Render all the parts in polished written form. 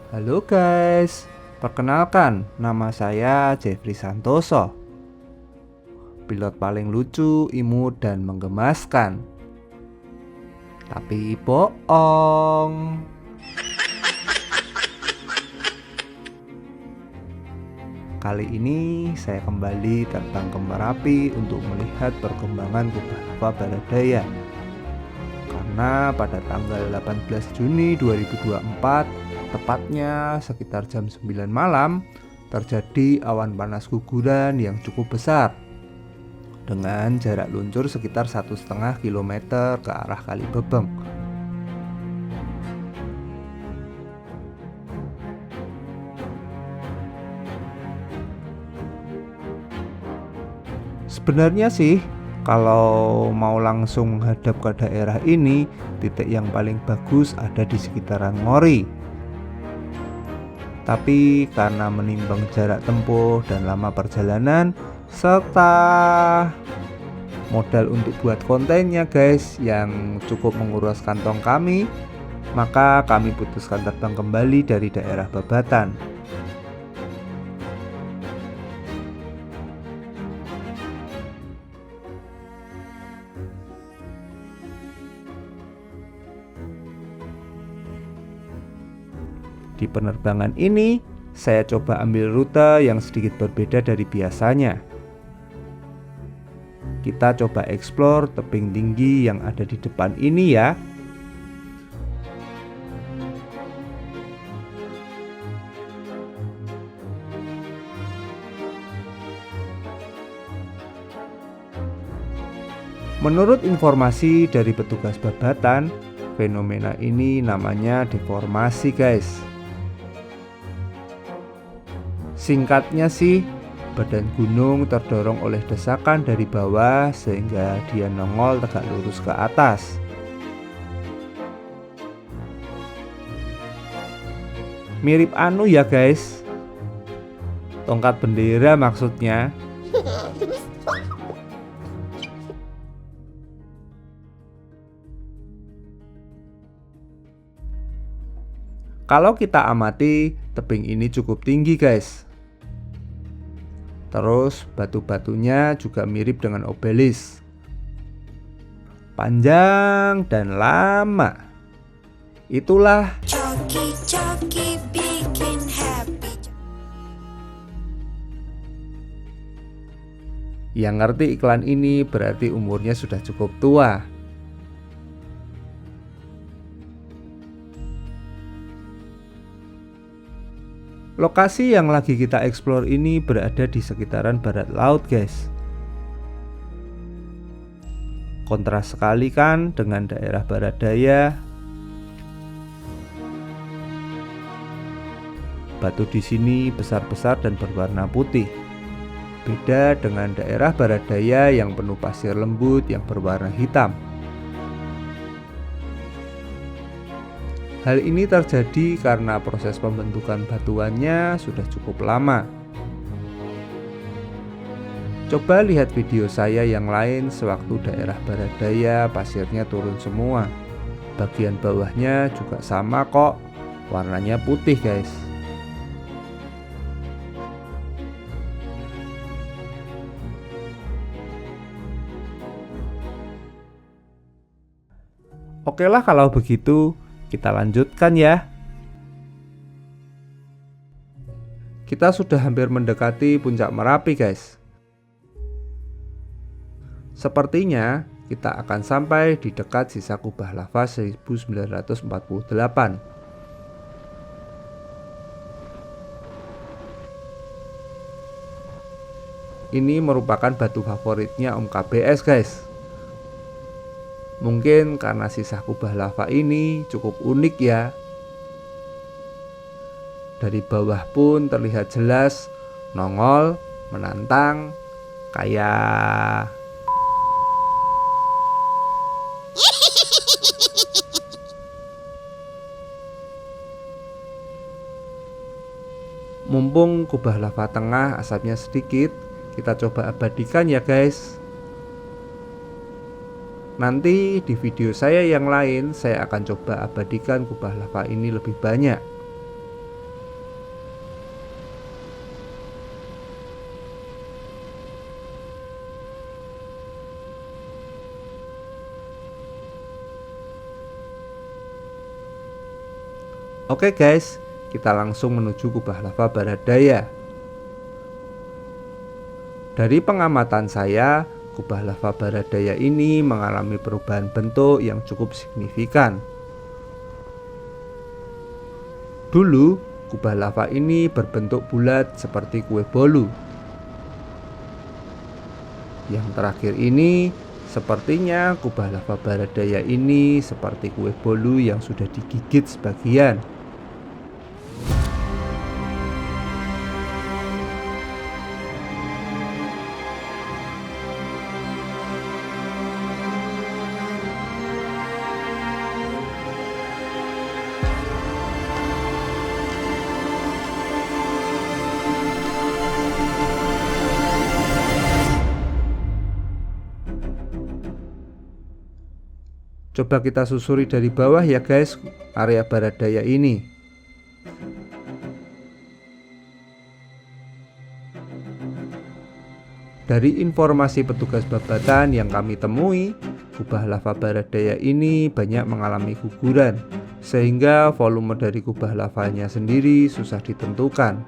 Halo guys, perkenalkan nama saya Jeffrey Santoso. Pilot paling lucu, imut, dan menggemaskan. Tapi bohong. Kali ini saya kembali terbang ke Merapi untuk melihat perkembangan kubah lava Baradaya. Karena pada tanggal 18 Juni 2024, tepatnya sekitar jam 9 malam, terjadi awan panas guguran yang cukup besar dengan jarak luncur sekitar 1,5 km ke arah Kali Bebeng. Sebenarnya sih, kalau mau langsung menghadap ke daerah ini, titik yang paling bagus ada di sekitaran Ngori. Tapi karena menimbang jarak tempuh dan lama perjalanan, serta modal untuk buat kontennya guys yang cukup menguras kantong kami, maka kami putuskan terbang kembali dari daerah Babatan. Di penerbangan ini, saya coba ambil rute yang sedikit berbeda dari biasanya. Kita coba eksplor tebing tinggi yang ada di depan ini ya. Menurut informasi dari petugas Babatan, fenomena ini namanya deformasi guys. Singkatnya sih, badan gunung terdorong oleh desakan dari bawah sehingga dia nongol tegak lurus ke atas. Mirip anu ya guys, tongkat bendera maksudnya. Kalau kita amati, tebing ini cukup tinggi guys. Terus batu-batunya juga mirip dengan obelisk, panjang dan lama. Itulah Coki bikin happy. Yang ngerti iklan ini berarti umurnya sudah cukup tua. Lokasi yang lagi kita eksplor ini berada di sekitaran barat laut guys. Kontras sekali kan dengan daerah Baradaya. Batu di sini besar-besar dan berwarna putih. Beda dengan daerah Baradaya yang penuh pasir lembut yang berwarna hitam. Hal ini terjadi karena proses pembentukan batuannya sudah cukup lama. Coba lihat video saya yang lain sewaktu daerah Baradaya pasirnya turun semua. Bagian bawahnya juga sama kok, warnanya putih guys. Oke lah kalau begitu, kita lanjutkan ya. Kita sudah hampir mendekati puncak Merapi guys. Sepertinya kita akan sampai di dekat sisa kubah lava 1948. Ini merupakan batu favoritnya Om KBS guys. Mungkin karena sisa kubah lava ini cukup unik ya. Dari bawah pun terlihat jelas, nongol, menantang, kayak mumpung kubah lava tengah asapnya sedikit, kita coba abadikan ya guys. Nanti di video saya yang lain, saya akan coba abadikan kubah lava ini lebih banyak. Oke guys, kita langsung menuju kubah lava barat daya. Dari pengamatan saya, kubah lava barat daya ini mengalami perubahan bentuk yang cukup signifikan. Dulu, kubah lava ini berbentuk bulat seperti kue bolu. Yang terakhir ini, sepertinya kubah lava barat daya ini seperti kue bolu yang sudah digigit sebagian. Coba kita susuri dari bawah ya guys, area barat daya ini. Dari informasi petugas Babatan yang kami temui, kubah lava barat daya ini banyak mengalami guguran, sehingga volume dari kubah lavanya sendiri susah ditentukan.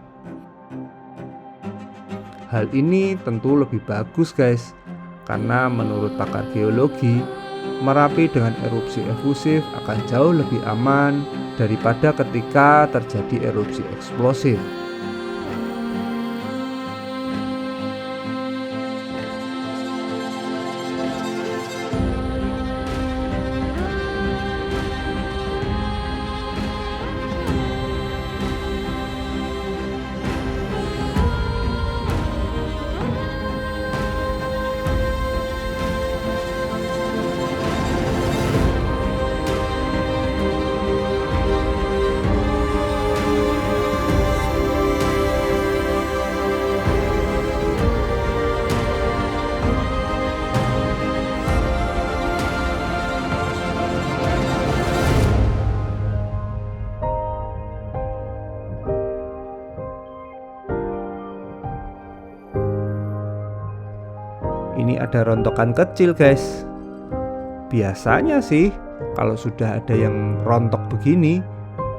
Hal ini tentu lebih bagus guys, karena menurut pakar geologi, Merapi dengan erupsi efusif akan jauh lebih aman daripada ketika terjadi erupsi eksplosif. Ini ada rontokan kecil guys. Biasanya sih kalau sudah ada yang rontok begini,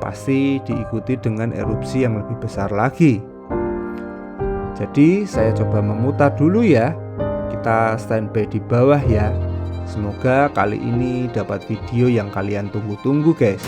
pasti diikuti dengan erupsi yang lebih besar lagi. Jadi saya coba memutar dulu ya. Kita standby di bawah ya. Semoga kali ini dapat video yang kalian tunggu-tunggu guys.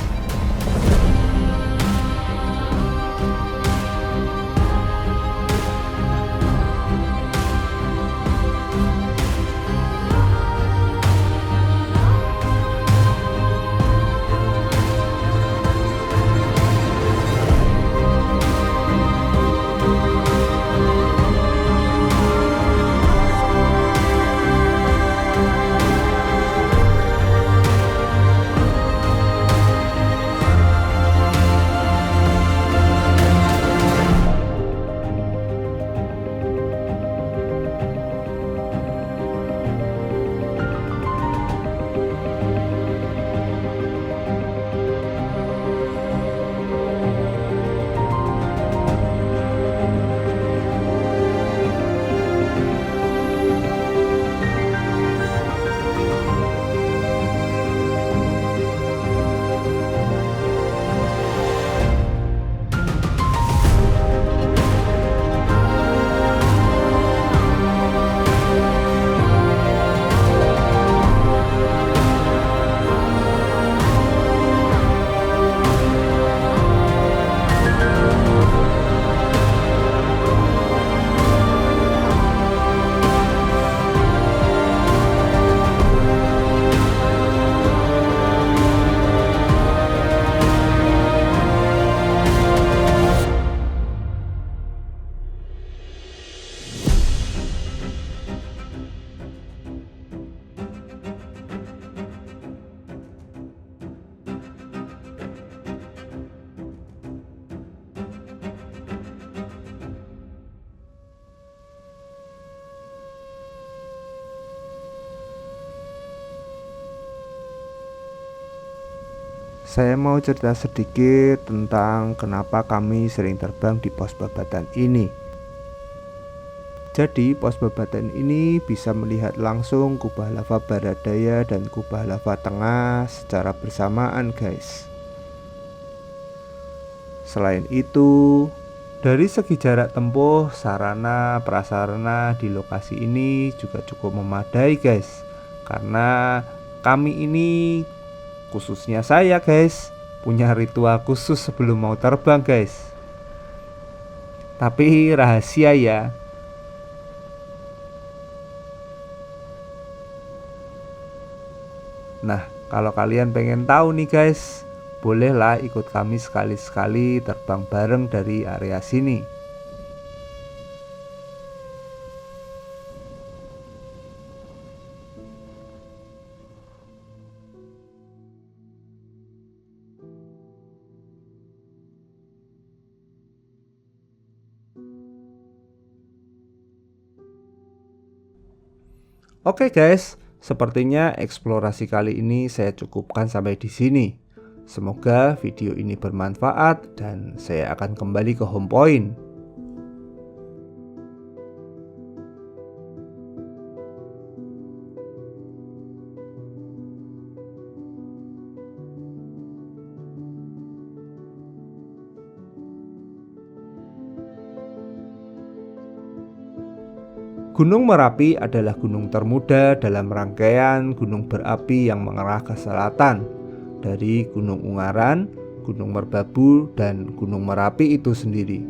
Saya mau cerita sedikit tentang kenapa kami sering terbang di pos Babatan ini. Jadi pos Babatan ini bisa melihat langsung kubah lava barat daya dan kubah lava tengah secara bersamaan guys. Selain itu, dari segi jarak tempuh, sarana prasarana di lokasi ini juga cukup memadai guys. Karena kami ini, khususnya saya guys, punya ritual khusus sebelum mau terbang guys. Tapi rahasia ya. Nah, kalau kalian pengen tahu nih guys, bolehlah ikut kami sekali-sekali terbang bareng dari area sini. Oke guys, sepertinya eksplorasi kali ini saya cukupkan sampai di sini. Semoga video ini bermanfaat dan saya akan kembali ke home point. Gunung Merapi adalah gunung termuda dalam rangkaian gunung berapi yang mengarah ke selatan dari Gunung Ungaran, Gunung Merbabu, dan Gunung Merapi itu sendiri.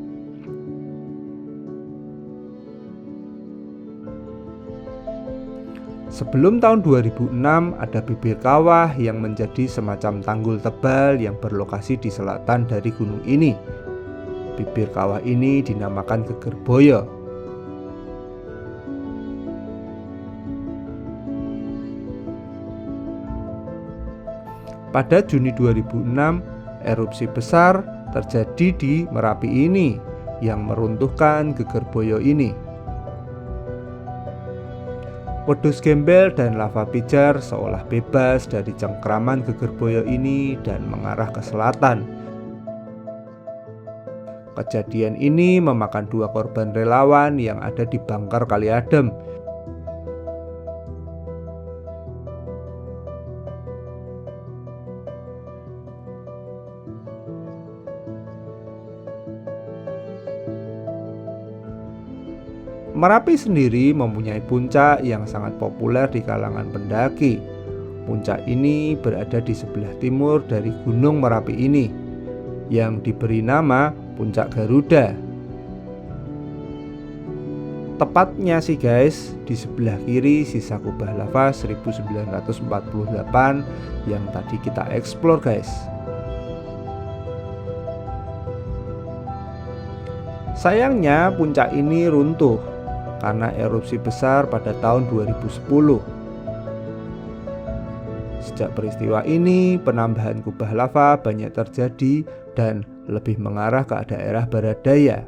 Sebelum tahun 2006 ada bibir kawah yang menjadi semacam tanggul tebal yang berlokasi di selatan dari gunung ini. Bibir kawah ini dinamakan Gegerboyo. Pada Juni 2006, erupsi besar terjadi di Merapi ini yang meruntuhkan Gegerboyo ini. Wedhus gembel dan lava pijar seolah bebas dari cengkraman Gegerboyo ini dan mengarah ke selatan. Kejadian ini memakan 2 korban relawan yang ada di Bangkar Kali Adem. Merapi sendiri mempunyai puncak yang sangat populer di kalangan pendaki. Puncak ini berada di sebelah timur dari Gunung Merapi ini, yang diberi nama Puncak Garuda. Tepatnya sih guys, di sebelah kiri sisa kubah lava 1948 yang tadi kita eksplor guys. Sayangnya puncak ini runtuh karena erupsi besar pada tahun 2010. Sejak peristiwa ini, penambahan kubah lava banyak terjadi dan lebih mengarah ke daerah barat daya.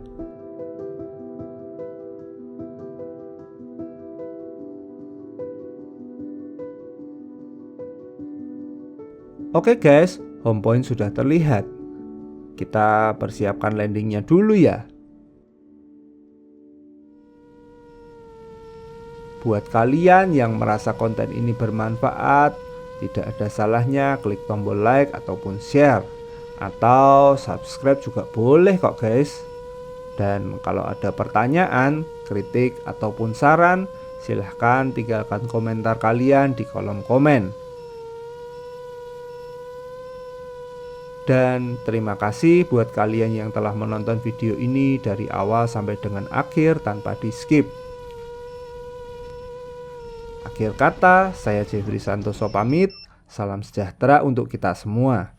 Oke guys, home point sudah terlihat. Kita persiapkan landingnya dulu ya. Buat kalian yang merasa konten ini bermanfaat, tidak ada salahnya klik tombol like ataupun share, atau subscribe juga boleh kok guys. Dan kalau ada pertanyaan, kritik, ataupun saran, silahkan tinggalkan komentar kalian di kolom komen. Dan terima kasih buat kalian yang telah menonton video ini dari awal sampai dengan akhir tanpa di skip. Akhir kata, saya Jeffrey Santoso pamit. Salam sejahtera untuk kita semua.